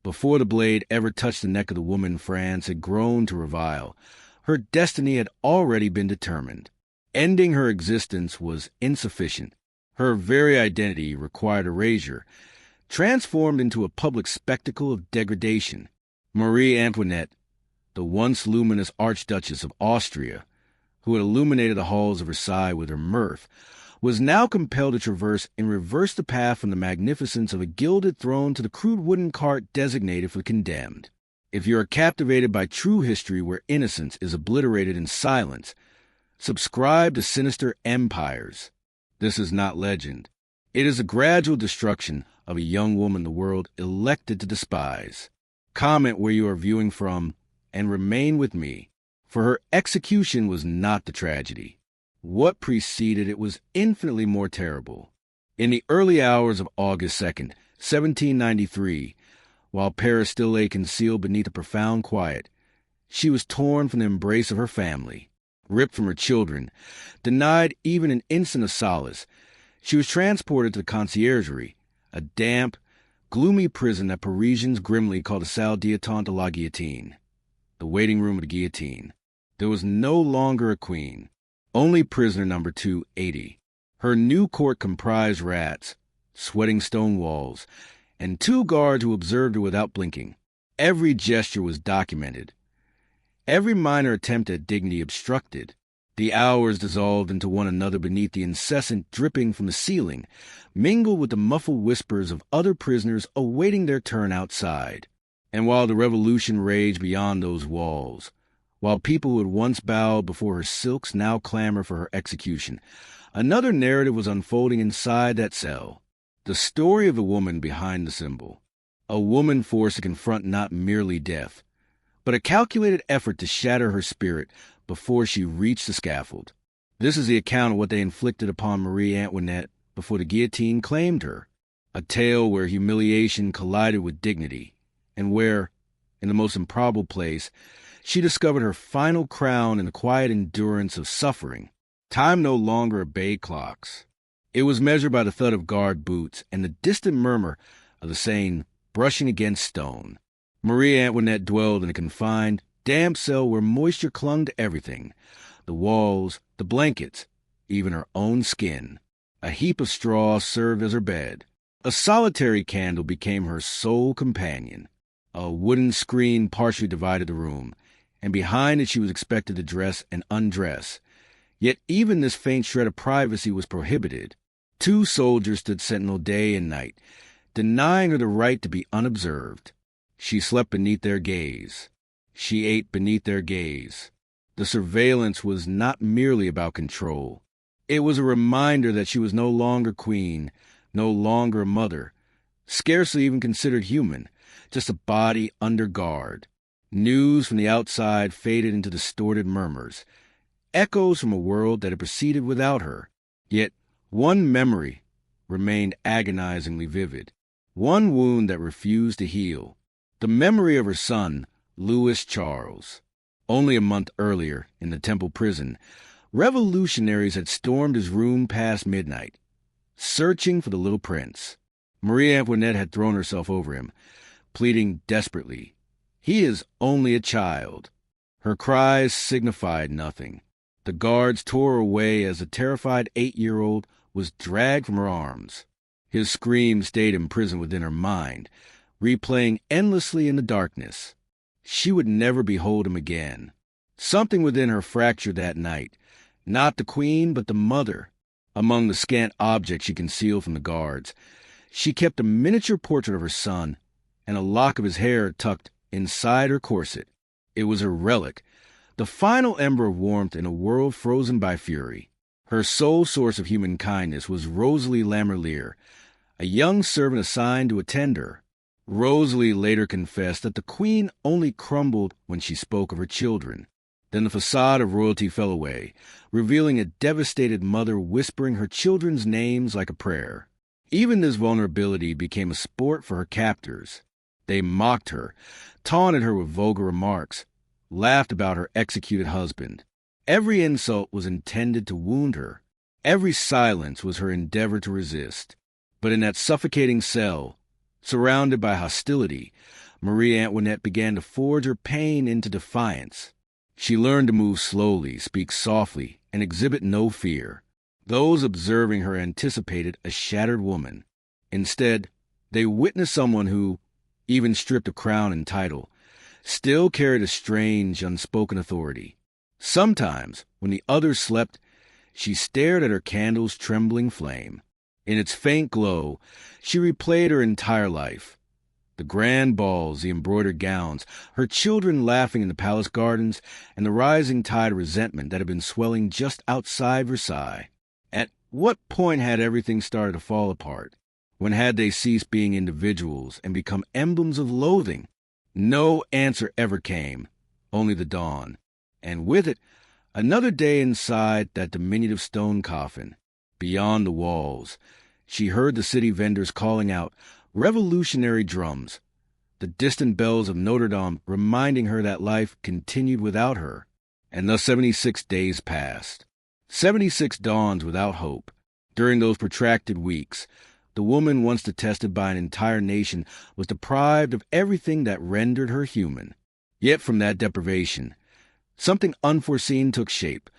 Before the blade ever touched the neck of the woman France had grown to revile, her destiny had already been determined. Ending her existence was insufficient. Her very identity required erasure, transformed into a public spectacle of degradation. Marie Antoinette, the once luminous Archduchess of Austria, who had illuminated the halls of Versailles with her mirth, was now compelled to traverse in reverse the path from the magnificence of a gilded throne to the crude wooden cart designated for the condemned. If you are captivated by true history where innocence is obliterated in silence, subscribe to Sinister Empires. This is not legend. It is a gradual destruction of a young woman the world elected to despise. Comment where you are viewing from, and remain with me, for her execution was not the tragedy. What preceded it was infinitely more terrible. In the early hours of August 2nd, 1793, while Paris still lay concealed beneath a profound quiet, she was torn from the embrace of her family, ripped from her children, denied even an instant of solace. She was transported to the Conciergerie, a damp, gloomy prison that Parisians grimly called the salle d'attente de la Guillotine, the waiting room of the guillotine. There was no longer a queen, only prisoner number 280. Her new court comprised rats, sweating stone walls, and 2 guards who observed her without blinking. Every gesture was documented, every minor attempt at dignity obstructed. The hours dissolved into one another beneath the incessant dripping from the ceiling, mingled with the muffled whispers of other prisoners awaiting their turn outside. And while the revolution raged beyond those walls, while people who had once bowed before her silks now clamored for her execution, another narrative was unfolding inside that cell. The story of the woman behind the symbol. A woman forced to confront not merely death, but a calculated effort to shatter her spirit before she reached the scaffold. This is the account of what they inflicted upon Marie Antoinette before the guillotine claimed her. A tale where humiliation collided with dignity, and where, in the most improbable place, she discovered her final crown in the quiet endurance of suffering. Time no longer obeyed clocks. It was measured by the thud of guard boots and the distant murmur of the Seine brushing against stone. Marie Antoinette dwelled in a confined, damp cell where moisture clung to everything, the walls, the blankets, even her own skin. A heap of straw served as her bed. A solitary candle became her sole companion. A wooden screen partially divided the room, and behind it she was expected to dress and undress. Yet even this faint shred of privacy was prohibited. 2 soldiers stood sentinel day and night, denying her the right to be unobserved. She slept beneath their gaze. She ate beneath their gaze. The surveillance was not merely about control. It was a reminder that she was no longer queen, no longer a mother, scarcely even considered human, just a body under guard. News from the outside faded into distorted murmurs, echoes from a world that had proceeded without her. Yet one memory remained agonizingly vivid, one wound that refused to heal. The memory of her son, Louis Charles. Only a month earlier, in the Temple prison, revolutionaries had stormed his room past midnight, searching for the little prince. Marie Antoinette had thrown herself over him, pleading desperately, "He is only a child." Her cries signified nothing. The guards tore her away as the terrified 8-year-old was dragged from her arms. His screams stayed imprisoned within her mind, replaying endlessly in the darkness. She would never behold him again. Something within her fractured that night. Not the queen, but the mother. Among the scant objects she concealed from the guards, she kept a miniature portrait of her son and a lock of his hair tucked inside her corset. It was her relic, the final ember of warmth in a world frozen by fury. Her sole source of human kindness was Rosalie Lamerlier, a young servant assigned to attend her. Rosalie later confessed that the queen only crumbled when she spoke of her children. Then the facade of royalty fell away, revealing a devastated mother whispering her children's names like a prayer. Even this vulnerability became a sport for her captors. They mocked her, taunted her with vulgar remarks, laughed about her executed husband. Every insult was intended to wound her. Every silence was her endeavor to resist. But in that suffocating cell, surrounded by hostility, Marie Antoinette began to forge her pain into defiance. She learned to move slowly, speak softly, and exhibit no fear. Those observing her anticipated a shattered woman. Instead, they witnessed someone who, even stripped of crown and title, still carried a strange, unspoken authority. Sometimes, when the others slept, she stared at her candle's trembling flame. In its faint glow, she replayed her entire life. The grand balls, the embroidered gowns, her children laughing in the palace gardens, and the rising tide of resentment that had been swelling just outside Versailles. At what point had everything started to fall apart? When had they ceased being individuals and become emblems of loathing? No answer ever came, only the dawn. And with it, another day inside that diminutive stone coffin. Beyond the walls, she heard the city vendors calling out revolutionary drums, the distant bells of Notre Dame reminding her that life continued without her. And thus 76 days passed. 76 dawns without hope. During those protracted weeks, the woman once detested by an entire nation was deprived of everything that rendered her human. Yet from that deprivation, something unforeseen took shape,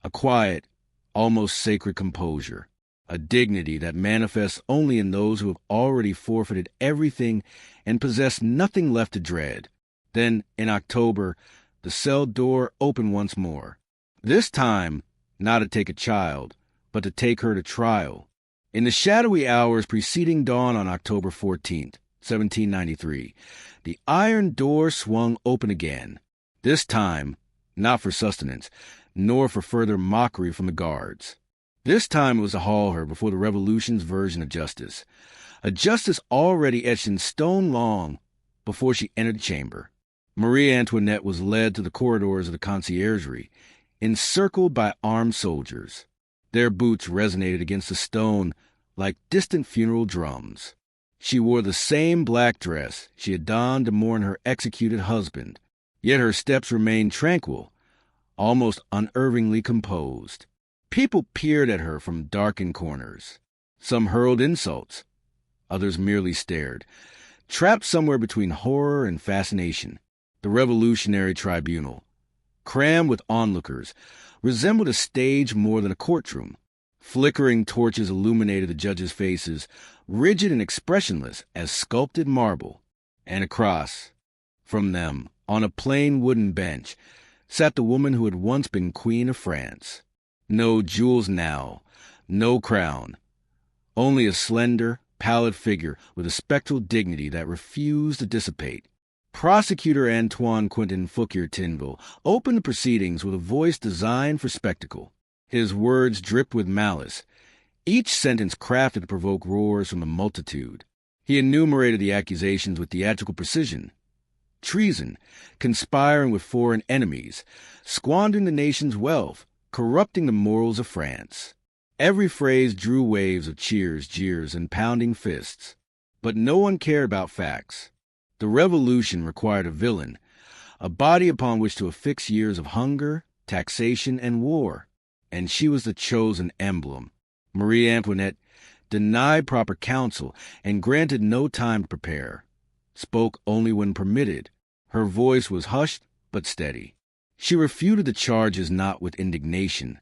a quiet, almost sacred composure, a dignity that manifests only in those who have already forfeited everything and possess nothing left to dread. Then, in October, the cell door opened once more. This time, not to take a child, but to take her to trial. In the shadowy hours preceding dawn on October 14th, 1793, the iron door swung open again. This time, not for sustenance, nor for further mockery from the guards. This time it was to haul her before the Revolution's version of justice, a justice already etched in stone long before she entered the chamber. Marie Antoinette was led to the corridors of the Conciergerie, encircled by armed soldiers. Their boots resonated against the stone like distant funeral drums. She wore the same black dress she had donned to mourn her executed husband, yet her steps remained tranquil, almost unerringly composed. People peered at her from darkened corners. Some hurled insults. Others merely stared, trapped somewhere between horror and fascination. The Revolutionary Tribunal, crammed with onlookers, resembled a stage more than a courtroom. Flickering torches illuminated the judges' faces, rigid and expressionless as sculpted marble. And across from them, on a plain wooden bench, sat the woman who had once been Queen of France. No jewels now, no crown, only a slender, pallid figure with a spectral dignity that refused to dissipate. Prosecutor Antoine Quentin Fouquier-Tinville opened the proceedings with a voice designed for spectacle. His words dripped with malice, each sentence crafted to provoke roars from the multitude. He enumerated the accusations with theatrical precision. Treason, conspiring with foreign enemies, squandering the nation's wealth, corrupting the morals of France. Every phrase drew waves of cheers, jeers, and pounding fists. But no one cared about facts. The revolution required a villain, a body upon which to affix years of hunger, taxation, and war. And she was the chosen emblem. Marie Antoinette denied proper counsel and granted no time to prepare, spoke only when permitted. Her voice was hushed but steady. She refuted the charges not with indignation,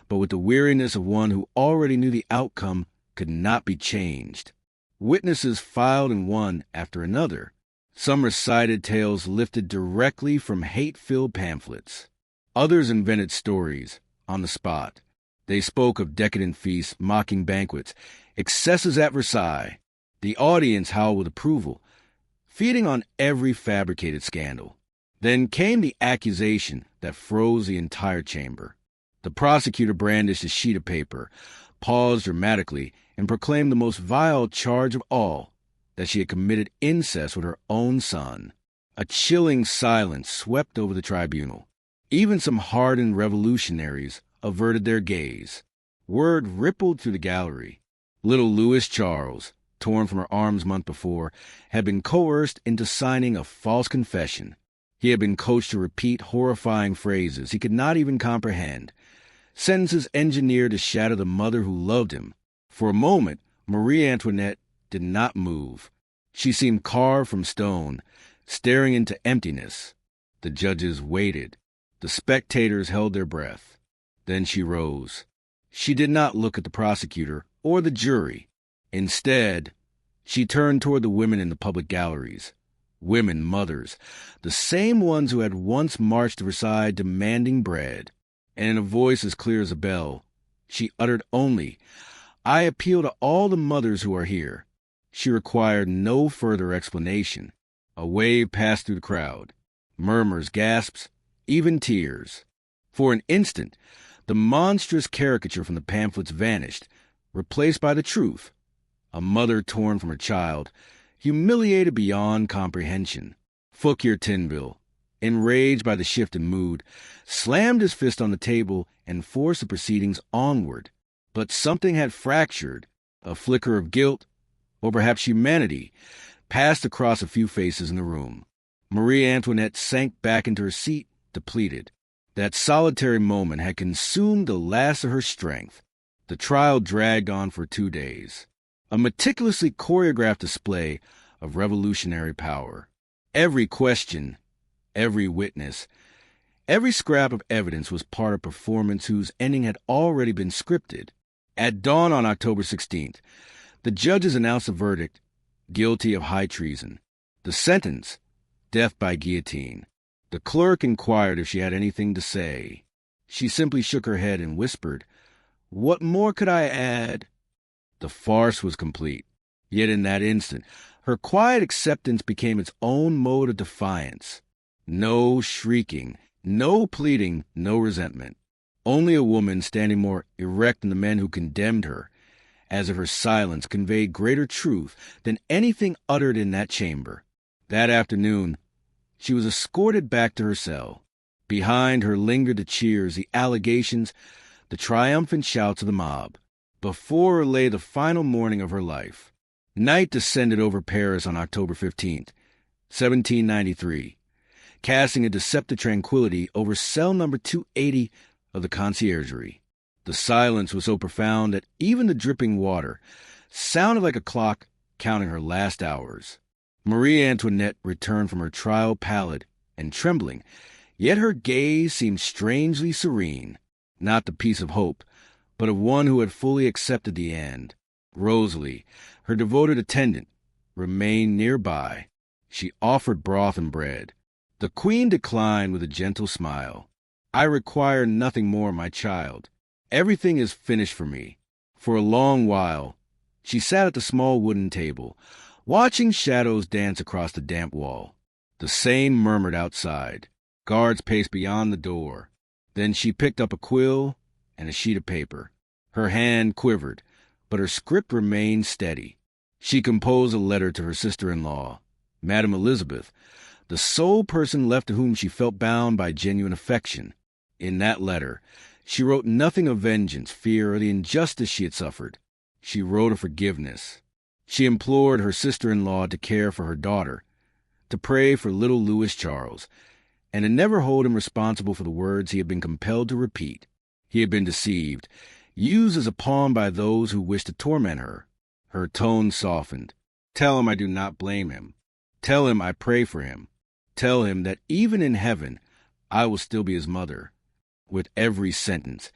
but with the weariness of one who already knew the outcome could not be changed. Witnesses filed in one after another. Some recited tales lifted directly from hate-filled pamphlets. Others invented stories on the spot. They spoke of decadent feasts, mocking banquets, excesses at Versailles. The audience howled with approval, feeding on every fabricated scandal. Then came the accusation that froze the entire chamber. The prosecutor brandished a sheet of paper, paused dramatically, and proclaimed the most vile charge of all, that she had committed incest with her own son. A chilling silence swept over the tribunal. Even some hardened revolutionaries averted their gaze. Word rippled through the gallery. Little Louis Charles, torn from her arms month before, had been coerced into signing a false confession. He had been coached to repeat horrifying phrases he could not even comprehend, sentences engineered to shatter the mother who loved him. For a moment, Marie Antoinette did not move. She seemed carved from stone, staring into emptiness. The judges waited. The spectators held their breath. Then she rose. She did not look at the prosecutor or the jury. Instead, she turned toward the women in the public galleries. Women, mothers, the same ones who had once marched to Versailles demanding bread. And in a voice as clear as a bell, she uttered only, "I appeal to all the mothers who are here." She required no further explanation. A wave passed through the crowd. Murmurs, gasps, even tears. For an instant, the monstrous caricature from the pamphlets vanished, replaced by the truth. A mother torn from her child, humiliated beyond comprehension. Fouquier Tinville, enraged by the shift in mood, slammed his fist on the table and forced the proceedings onward. But something had fractured. A flicker of guilt, or perhaps humanity, passed across a few faces in the room. Marie Antoinette sank back into her seat, depleted. That solitary moment had consumed the last of her strength. The trial dragged on for 2 days. A meticulously choreographed display of revolutionary power. Every question, every witness, every scrap of evidence was part of a performance whose ending had already been scripted. At dawn on October 16th, the judges announced the verdict, guilty of high treason. The sentence, death by guillotine. The clerk inquired if she had anything to say. She simply shook her head and whispered, "What more could I add?" The farce was complete. Yet in that instant, her quiet acceptance became its own mode of defiance. No shrieking, no pleading, no resentment. Only a woman standing more erect than the men who condemned her, as if her silence conveyed greater truth than anything uttered in that chamber. That afternoon, she was escorted back to her cell. Behind her lingered the cheers, the allegations, the triumphant shouts of the mob. Before her lay the final morning of her life. Night descended over Paris on October 15th, 1793, casting a deceptive tranquility over cell number 280 of the Conciergerie. The silence was so profound that even the dripping water sounded like a clock counting her last hours. Marie Antoinette returned from her trial pallid and trembling, yet her gaze seemed strangely serene, not the peace of hope, but of one who had fully accepted the end. Rosalie, her devoted attendant, remained nearby. She offered broth and bread. The queen declined with a gentle smile. "I require nothing more, my child. Everything is finished for me." For a long while, she sat at the small wooden table, watching shadows dance across the damp wall. The same murmured outside. Guards paced beyond the door. Then she picked up a quill and a sheet of paper. Her hand quivered, but her script remained steady. She composed a letter to her sister-in-law, Madame Elizabeth, the sole person left to whom she felt bound by genuine affection. In that letter, she wrote nothing of vengeance, fear, or the injustice she had suffered. She wrote of forgiveness. She implored her sister-in-law to care for her daughter, to pray for little Louis Charles, and to never hold him responsible for the words he had been compelled to repeat. He had been deceived, used as a pawn by those who wished to torment her. Her tone softened. "Tell him I do not blame him. Tell him I pray for him. Tell him that even in heaven I will still be his mother." With every sentence,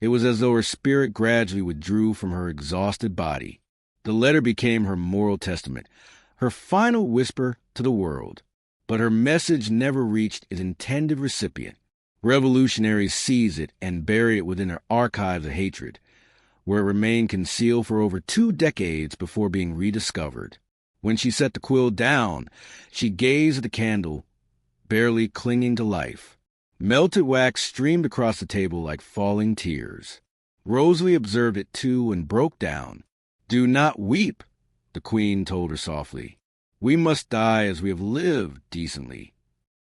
it was as though her spirit gradually withdrew from her exhausted body. The letter became her moral testament, her final whisper to the world. But her message never reached its intended recipient. Revolutionaries seized it and buried it within their archives of hatred, where it remained concealed for over 2 decades before being rediscovered. When she set the quill down, she gazed at the candle, barely clinging to life. Melted wax streamed across the table like falling tears. Rosalie observed it too and broke down. "Do not weep," the queen told her softly. "We must die as we have lived, decently."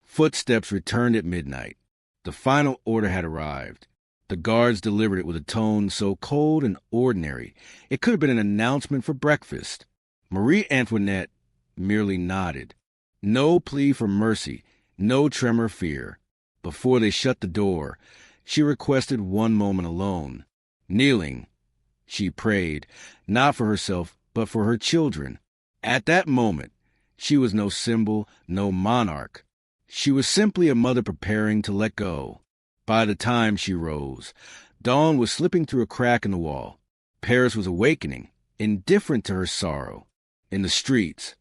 Footsteps returned at midnight. The final order had arrived. The guards delivered it with a tone so cold and ordinary it could have been an announcement for breakfast. Marie Antoinette merely nodded. No plea for mercy, no tremor of fear. Before they shut the door, she requested one moment alone. Kneeling, she prayed, not for herself, but for her children. At that moment, She was no symbol, no monarch. She was simply a mother preparing to let go. By the time she rose, dawn was slipping through a crack in the wall. Paris was awakening, indifferent to her sorrow. In the streets,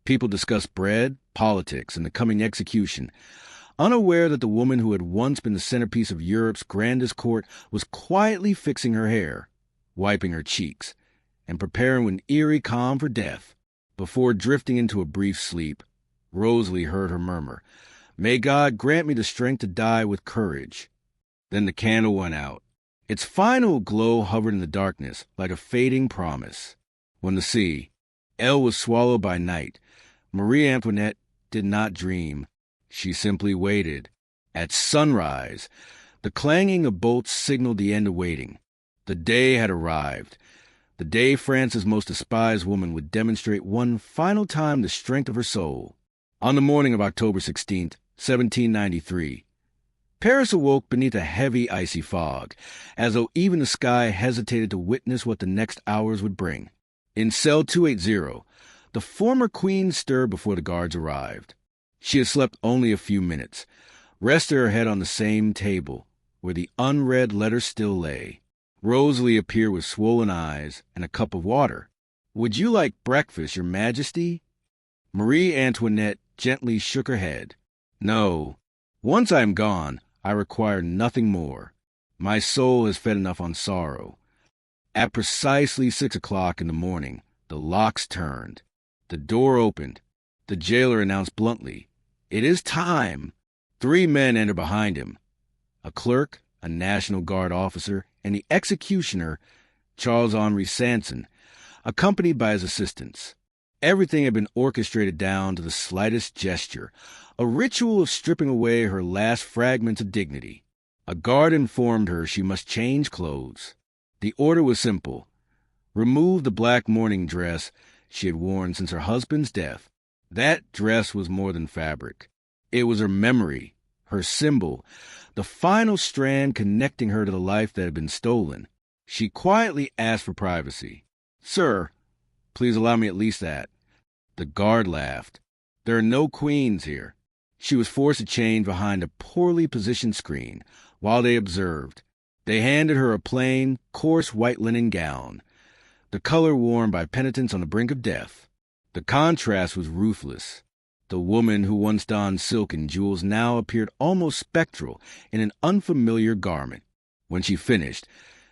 people discussed bread, politics, and the coming execution, unaware that the woman who had once been the centerpiece of Europe's grandest court was quietly fixing her hair, wiping her cheeks, and preparing with eerie calm for death. Before drifting into a brief sleep, Rosalie heard her murmur, "May God grant me the strength to die with courage." Then the candle went out. Its final glow hovered in the darkness like a fading promise. When the sea, Elle was swallowed by night, Marie Antoinette did not dream. She simply waited. At sunrise, the clanging of bolts signaled the end of waiting. The day had arrived. The day France's most despised woman would demonstrate one final time the strength of her soul. On the morning of October 16th, 1793, Paris awoke beneath a heavy, icy fog, as though even the sky hesitated to witness what the next hours would bring. In cell 280, the former queen stirred before the guards arrived. She had slept only a few minutes, rested her head on the same table, where the unread letter still lay. Rosalie appeared with swollen eyes and a cup of water. "Would you like breakfast, Your Majesty?" Marie Antoinette gently shook her head. "No. Once I am gone, I require nothing more. My soul has fed enough on sorrow." At precisely 6 o'clock in the morning, the locks turned. The door opened. The jailer announced bluntly, "It is time." 3 men entered behind him. A clerk, a National Guard officer, and the executioner, Charles-Henri Sanson, accompanied by his assistants. Everything had been orchestrated down to the slightest gesture, a ritual of stripping away her last fragments of dignity. A guard informed her she must change clothes. The order was simple. Remove the black mourning dress she had worn since her husband's death. That dress was more than fabric. It was her memory, her symbol, the final strand connecting her to the life that had been stolen. She quietly asked for privacy. "Sir, please allow me at least that." The guard laughed. "There are no queens here." She was forced to change behind a poorly positioned screen while they observed. They handed her a plain, coarse white linen gown, the color worn by penitents on the brink of death. The contrast was ruthless. The woman who once donned silk and jewels now appeared almost spectral in an unfamiliar garment. When she finished,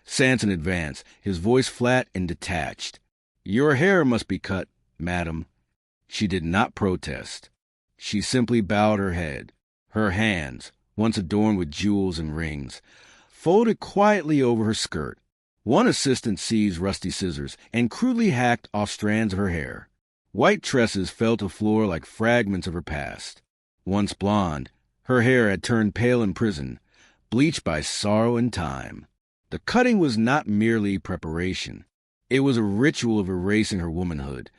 Sanson advanced, his voice flat and detached. "Your hair must be cut, madam." She did not protest. She simply bowed her head. Her hands, once adorned with jewels and rings, folded quietly over her skirt. One assistant seized rusty scissors and crudely hacked off strands of her hair. White tresses fell to the floor like fragments of her past. Once blonde, her hair had turned pale in prison, bleached by sorrow and time. The cutting was not merely preparation. It was a ritual of erasing her womanhood,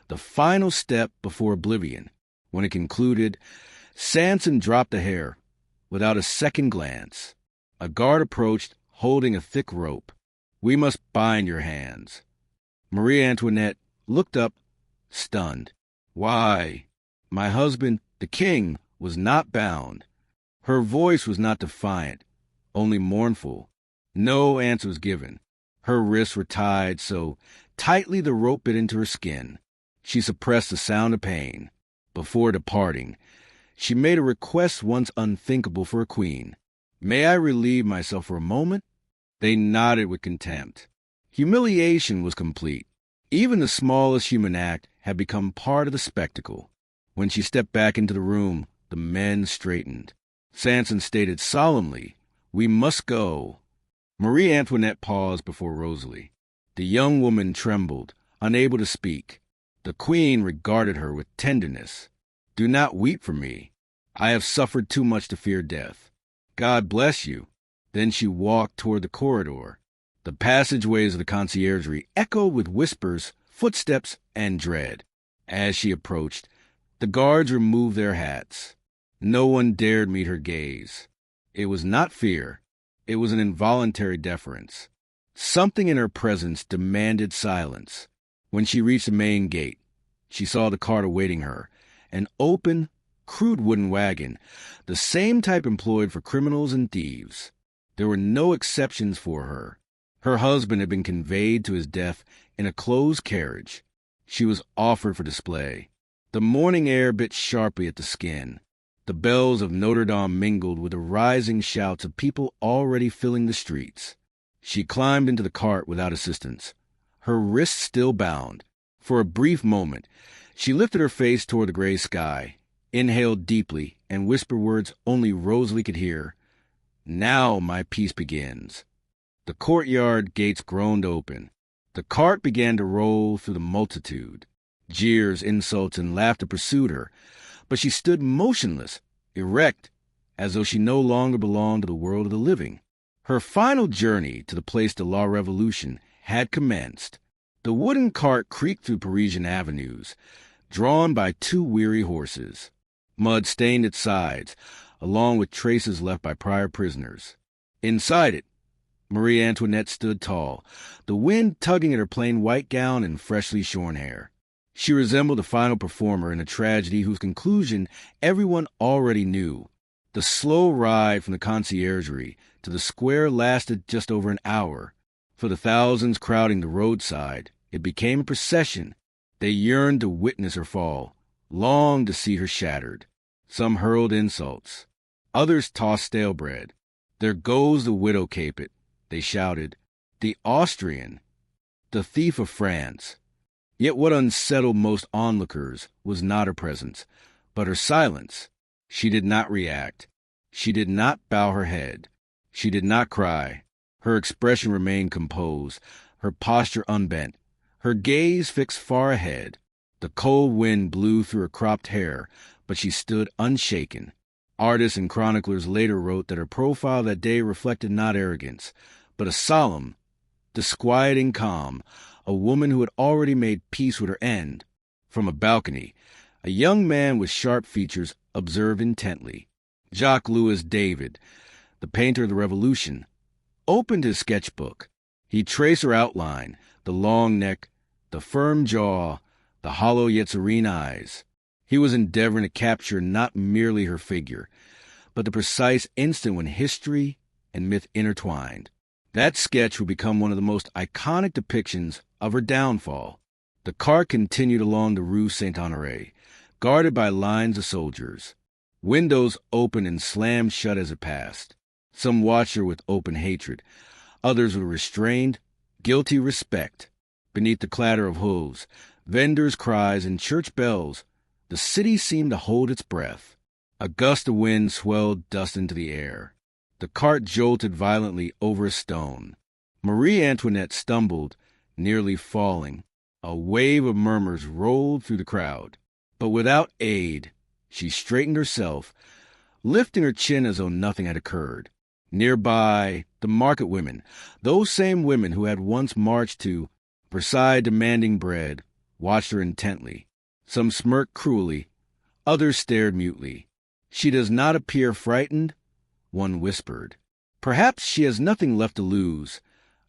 the final step before oblivion. When it concluded, Sanson dropped the hair without a second glance. A guard approached, holding a thick rope. "We must bind your hands." Marie Antoinette looked up, stunned. "Why?" "My husband, the king, was not bound." Her voice was not defiant, only mournful. No answer was given. Her wrists were tied so tightly the rope bit into her skin. She suppressed the sound of pain. Before departing, she made a request once unthinkable for a queen. "May I relieve myself for a moment?" They nodded with contempt. Humiliation was complete. Even the smallest human act had become part of the spectacle. When she stepped back into the room, the men straightened. Sanson stated solemnly, "We must go." Marie Antoinette paused before Rosalie. The young woman trembled, unable to speak. The queen regarded her with tenderness. "Do not weep for me. I have suffered too much to fear death. God bless you." Then she walked toward the corridor. The passageways of the Conciergerie echoed with whispers, footsteps, and dread. As she approached, the guards removed their hats. No one dared meet her gaze. It was not fear. It was an involuntary deference. Something in her presence demanded silence. When she reached the main gate, She saw the cart awaiting her, an open, crude wooden wagon, the same type employed for criminals and thieves. There were no exceptions for her. Her husband had been conveyed to his death in a closed carriage. She was offered for display. The morning air bit sharply at the skin. The bells of Notre Dame mingled with the rising shouts of people already filling the streets. She climbed into the cart without assistance, her wrists still bound. For a brief moment, she lifted her face toward the gray sky, inhaled deeply, and whispered words only Rosalie could hear. "Now my peace begins." The courtyard gates groaned open. The cart began to roll through the multitude. Jeers, insults, and laughter pursued her, but she stood motionless, erect, as though she no longer belonged to the world of the living. Her final journey to the Place de la Révolution had commenced. The wooden cart creaked through Parisian avenues, drawn by two weary horses. Mud stained its sides, along with traces left by prior prisoners. Inside it, Marie Antoinette stood tall, the wind tugging at her plain white gown and freshly shorn hair. She resembled a final performer in a tragedy whose conclusion everyone already knew. The slow ride from the Conciergerie to the square lasted just over an hour. For the thousands crowding the roadside, it became a procession. They yearned to witness her fall, longed to see her shattered. Some hurled insults. Others tossed stale bread. "There goes the widow Capet," they shouted. "The Austrian, the thief of France." Yet what unsettled most onlookers was not her presence, but her silence. She did not react. She did not bow her head. She did not cry. Her expression remained composed, her posture unbent, her gaze fixed far ahead. The cold wind blew through her cropped hair, but she stood unshaken. Artists and chroniclers later wrote that her profile that day reflected not arrogance, but a solemn, disquieting calm, a woman who had already made peace with her end. From a balcony, a young man with sharp features observed intently. Jacques-Louis David, the painter of the Revolution, opened his sketchbook. He traced her outline, the long neck, the firm jaw, the hollow yet serene eyes. He was endeavoring to capture not merely her figure, but the precise instant when history and myth intertwined. That sketch would become one of the most iconic depictions of her downfall. The cart continued along the Rue Saint-Honoré, guarded by lines of soldiers. Windows opened and slammed shut as it passed. Some watched her with open hatred, others with restrained, guilty respect. Beneath the clatter of hooves, vendors' cries, and church bells, the city seemed to hold its breath. A gust of wind swelled dust into the air. The cart jolted violently over a stone. Marie Antoinette stumbled, nearly falling. A wave of murmurs rolled through the crowd. But without aid, she straightened herself, lifting her chin as though nothing had occurred. Nearby, the market women, those same women who had once marched to Versailles demanding bread, watched her intently. Some smirked cruelly, others stared mutely. "She does not appear frightened," one whispered. "Perhaps she has nothing left to lose,"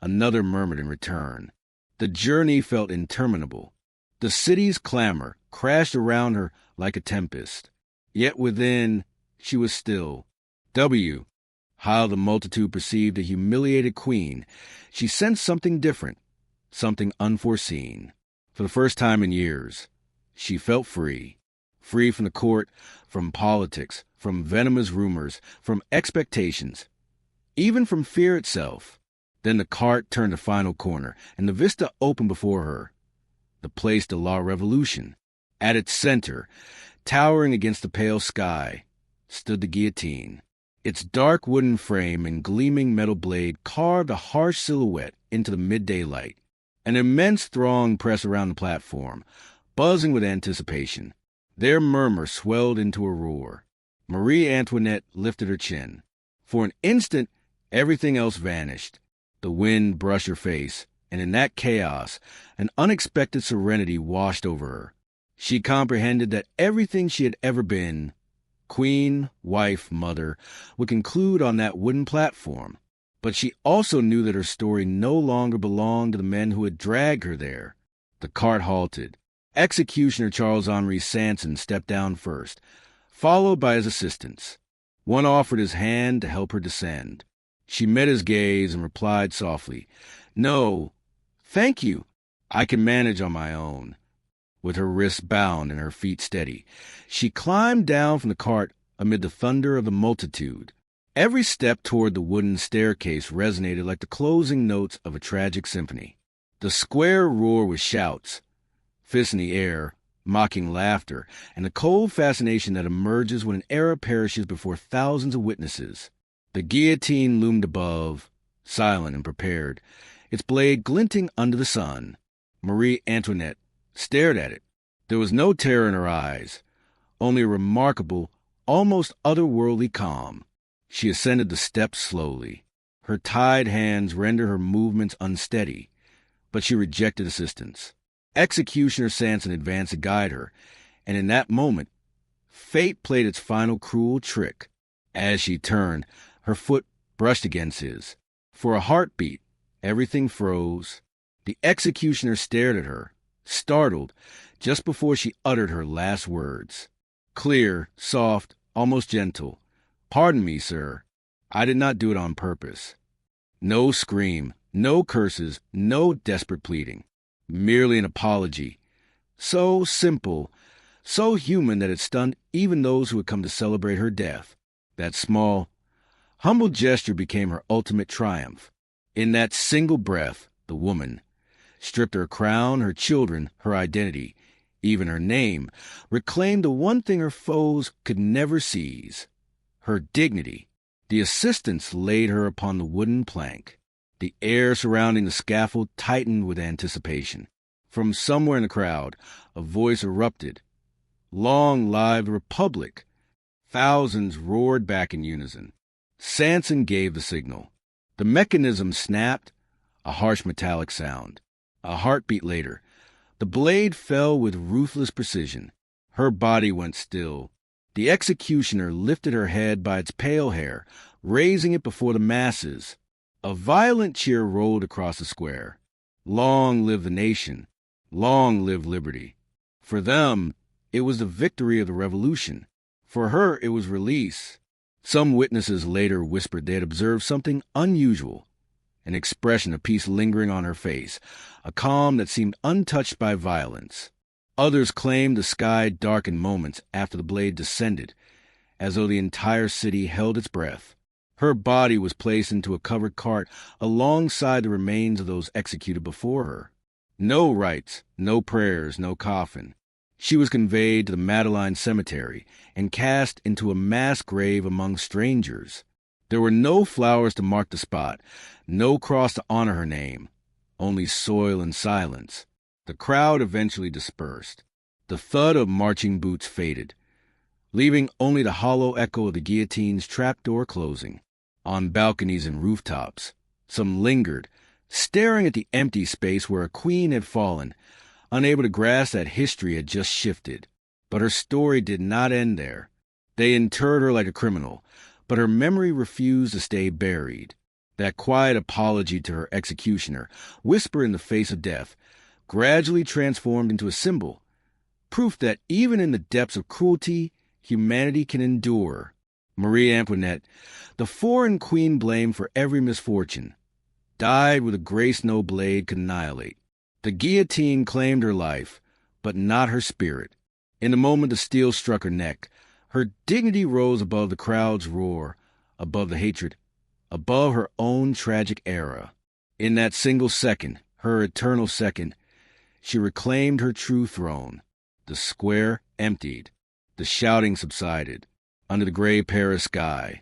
another murmured in return. The journey felt interminable. The city's clamor crashed around her like a tempest. Yet within, she was still. How the multitude perceived a humiliated queen. She sensed something different, something unforeseen. For the first time in years, she felt free. Free from the court, from politics, from venomous rumors, from expectations, even from fear itself. Then the cart turned a final corner, and the vista opened before her. The Place de la Révolution. At its center, towering against the pale sky, stood the guillotine. Its dark wooden frame and gleaming metal blade carved a harsh silhouette into the midday light. An immense throng pressed around the platform, buzzing with anticipation. Their murmur swelled into a roar. Marie Antoinette lifted her chin. For an instant, everything else vanished. The wind brushed her face, and in that chaos, an unexpected serenity washed over her. She comprehended that everything she had ever been, queen, wife, mother, would conclude on that wooden platform. But she also knew that her story no longer belonged to the men who had dragged her there. The cart halted. Executioner Charles-Henri Sanson stepped down first, followed by his assistants. One offered his hand to help her descend. She met his gaze and replied softly, "No, thank you. I can manage on my own." With her wrists bound and her feet steady, she climbed down from the cart amid the thunder of the multitude. Every step toward the wooden staircase resonated like the closing notes of a tragic symphony. The square roared with shouts, fists in the air, mocking laughter, and the cold fascination that emerges when an era perishes before thousands of witnesses. The guillotine loomed above, silent and prepared, its blade glinting under the sun. Marie Antoinette stared at it. There was no terror in her eyes, only a remarkable, almost otherworldly calm. She ascended the steps slowly. Her tied hands rendered her movements unsteady, but she rejected assistance. Executioner Sanson advanced to guide her, and in that moment, fate played its final cruel trick. As she turned, her foot brushed against his. For a heartbeat, everything froze. The executioner stared at her, startled, just before she uttered her last words. Clear, soft, almost gentle. "Pardon me, sir. I did not do it on purpose." No scream, no curses, no desperate pleading. Merely an apology. So simple, so human that it stunned even those who had come to celebrate her death. That small, humble gesture became her ultimate triumph. In that single breath, the woman, stripped her crown, her children, her identity, even her name, reclaimed the one thing her foes could never seize, her dignity. The assistants laid her upon the wooden plank. The air surrounding the scaffold tightened with anticipation. From somewhere in the crowd, a voice erupted. "Long live the Republic!" Thousands roared back in unison. Sanson gave the signal. The mechanism snapped, a harsh metallic sound. A heartbeat later, the blade fell with ruthless precision. Her body went still. The executioner lifted her head by its pale hair, raising it before the masses. A violent cheer rolled across the square. Long live the nation. Long live liberty. For them, it was the victory of the revolution. For her, it was release. Some witnesses later whispered they had observed something unusual, an expression of peace lingering on her face, a calm that seemed untouched by violence. Others claimed the sky darkened moments after the blade descended, as though the entire city held its breath. Her body was placed into a covered cart alongside the remains of those executed before her. No rites, no prayers, no coffin. She was conveyed to the Madeleine Cemetery and cast into a mass grave among strangers. There were no flowers to mark the spot, no cross to honor her name, only soil and silence. The crowd eventually dispersed. The thud of marching boots faded, leaving only the hollow echo of the guillotine's trapdoor closing. On balconies and rooftops, some lingered, staring at the empty space where a queen had fallen, unable to grasp that history had just shifted. But her story did not end there. They interred her like a criminal, but her memory refused to stay buried. That quiet apology to her executioner, whisper in the face of death, gradually transformed into a symbol, proof that even in the depths of cruelty, humanity can endure. Marie Antoinette, the foreign queen blamed for every misfortune, died with a grace no blade could annihilate. The guillotine claimed her life, but not her spirit. In the moment the steel struck her neck, her dignity rose above the crowd's roar, above the hatred, above her own tragic era. In that single second, her eternal second, she reclaimed her true throne. The square emptied. The shouting subsided. Under the gray Paris sky,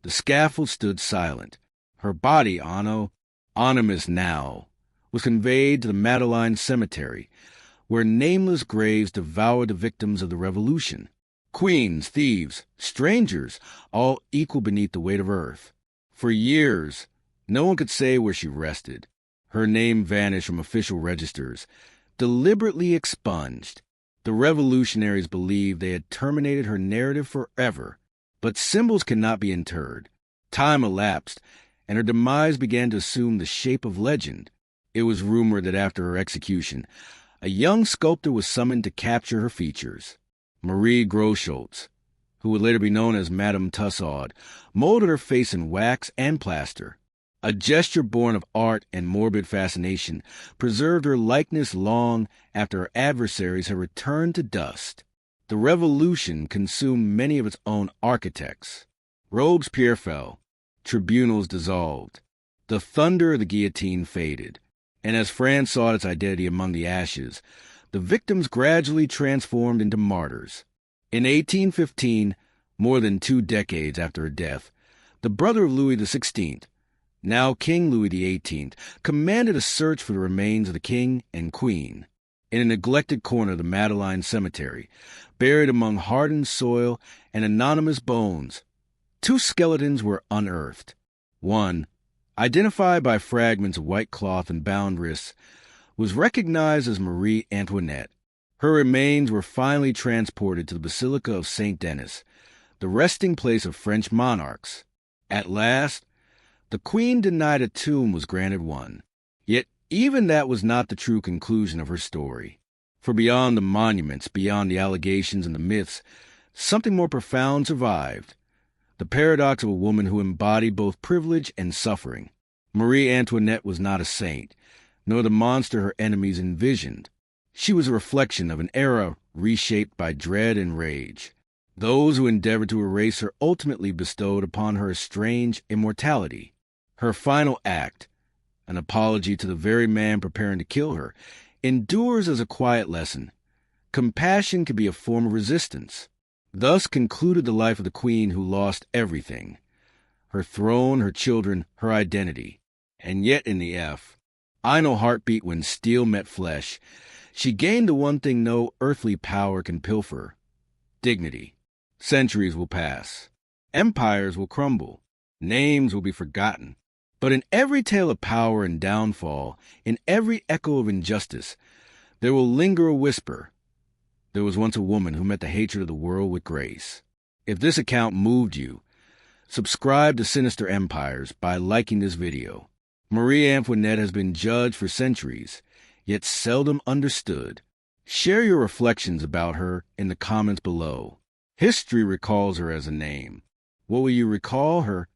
the scaffold stood silent. Her body, anonymous now, was conveyed to the Madeleine Cemetery, where nameless graves devoured the victims of the revolution. Queens, thieves, strangers, all equal beneath the weight of earth. For years, no one could say where she rested. Her name vanished from official registers, deliberately expunged. The revolutionaries believed they had terminated her narrative forever, but symbols cannot be interred. Time elapsed, and her demise began to assume the shape of legend. It was rumored that after her execution, A young sculptor was summoned to capture her features. Marie Antoinette, who would later be known as Madame Tussaud, molded her face in wax and plaster. A gesture born of art and morbid fascination preserved her likeness long after her adversaries had returned to dust. The revolution consumed many of its own architects. Robespierre fell. Tribunals dissolved. The thunder of the guillotine faded. And as France sought its identity among the ashes, the victims gradually transformed into martyrs. In 1815, more than 2 decades after her death, the brother of Louis XVI, now King Louis XVIII, commanded a search for the remains of the king and queen. In a neglected corner of the Madeleine Cemetery, buried among hardened soil and anonymous bones, 2 skeletons were unearthed. One, identified by fragments of white cloth and bound wrists, was recognized as Marie Antoinette. Her remains were finally transported to the Basilica of Saint Denis, the resting place of French monarchs. At last, the queen denied a tomb was granted one. Yet even that was not the true conclusion of her story. For beyond the monuments, beyond the allegations and the myths, something more profound survived. The paradox of a woman who embodied both privilege and suffering. Marie Antoinette was not a saint, nor the monster her enemies envisioned. She was a reflection of an era reshaped by dread and rage. Those who endeavored to erase her ultimately bestowed upon her a strange immortality. Her final act, an apology to the very man preparing to kill her, endures as a quiet lesson. Compassion can be a form of resistance. Thus concluded the life of the queen who lost everything: her throne, her children, her identity. And yet in the final heartbeat when steel met flesh, she gained the one thing no earthly power can pilfer: dignity. Centuries will pass. Empires will crumble. Names will be forgotten. But in every tale of power and downfall, in every echo of injustice, there will linger a whisper: there was once a woman who met the hatred of the world with grace. If this account moved you, subscribe to Sinister Empires by liking this video. Marie Antoinette has been judged for centuries, yet seldom understood. Share your reflections about her in the comments below. History recalls her as a name. What will you recall her